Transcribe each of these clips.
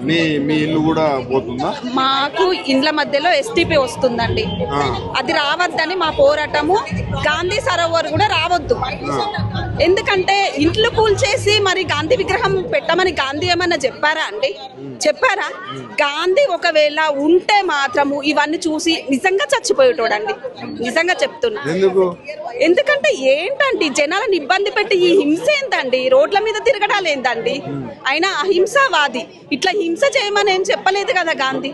మీ మీ ఇల్లు కూడా పోతుందా? మాకు ఇండ్ల మధ్యలో ఎస్టీపీ వస్తుందండి. అది రావద్దని మా పోరాటము. గాంధీ సరోవర్ కూడా రావద్దు. ఎందుకంటే ఇంట్లో కూల్చేసి మరి గాంధీ విగ్రహం పెట్టమని గాంధీ ఏమన్నా చెప్పారా అండి? చెప్పారా? గాంధీ ఒకవేళ ఉంటే మాత్రము ఇవన్నీ చూసి నిజంగా చచ్చిపోయేటోడండి. నిజంగా చెప్తున్నా. ఎందుకంటే ఏంటండి జనాలను ఇబ్బంది పెట్టి ఈ హింస ఏంటండి? రోడ్ల మీద తిరగడాలు ఏంటండి? ఆయన అహింసావాది. ఇట్లా హింస చేయమని ఏం చెప్పలేదు కదా గాంధీ.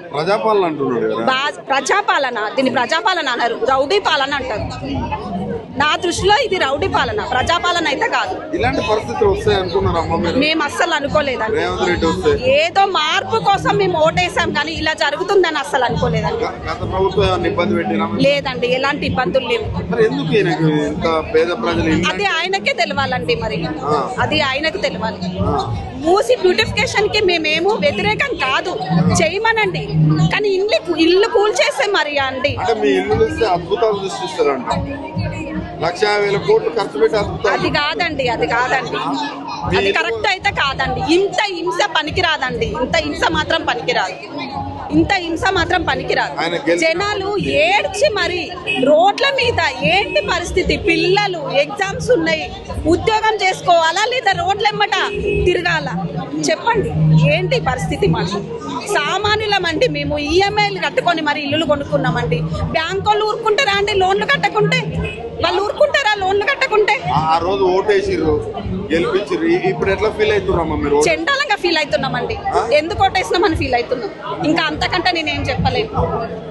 ప్రజాపాలన, దీన్ని ప్రజాపాలన అన్నారు, రౌడీ పాలన అంటారు. నా దృష్టిలో ఇది రౌడీ పాలన, ప్రజాపాలన అయితే కాదు. ఇలాంటి పరిస్థితులు వస్తాయి అనుకున్నారమ్మా? మేము అస్సలు అనుకోలేదండి. ఏదో మార్పు కోసం మేము ఓటేసాం కానీ ఇలా జరుగుతుందని అస్సలు అనుకోలేదండి. లేదండి, ఎలాంటి ఇబ్బందులు లేవు. అది ఆయనకే తెలవాలండి. మరి అది ఆయనకు తెలవాలి. మూసి బ్యూటిఫికేషన్ కి మేమేమో వ్యతిరేకం కాదు, చేయమనండి. కానీ ఇల్లు కూల్చేస్తే మరి అండి అది కాదండి, అది కాదండి, అది కరెక్ట్ అయితే కాదండి. ఇంత హింస పనికిరాదండి. ఇంత హింస మాత్రం పనికిరాదు. ఇంత హింస మాత్రం పనికిరాదు. జనాలు ఏడ్చి మరి రోడ్ల మీద ఏంటి పరిస్థితి? పిల్లలు ఎగ్జామ్స్ ఉన్నాయి, ఉద్యోగం చేసుకోవాలా లేదా రోడ్లెమ్మట తిరగాల? చెప్పండి ఏంటి పరిస్థితి? మాకు సామాన్యులమండి. మేము ఈఎంఐలు కట్టుకొని మరి ఇల్లులు కొనుక్కున్నామండి. బ్యాంకు వాళ్ళు ఊరుకుంటారా అండి? లోన్లు కట్టకుంటే వాళ్ళు ఊరుకుంటారా? లోన్లు కట్టకుంటే ఆ రోజు ఓటేసిర్రు, గెలిపించారు. ఇప్పుడు ఎట్లా ఫీల్ అవుతున్నామా మీరు? చండాలంగా ఫీల్ అవుతున్నామండి. ఎందుకు ఓటేసినామని ఫీల్ అవుతున్నాం. ఇంకా అంతకంటే నేనేం చెప్పలేను.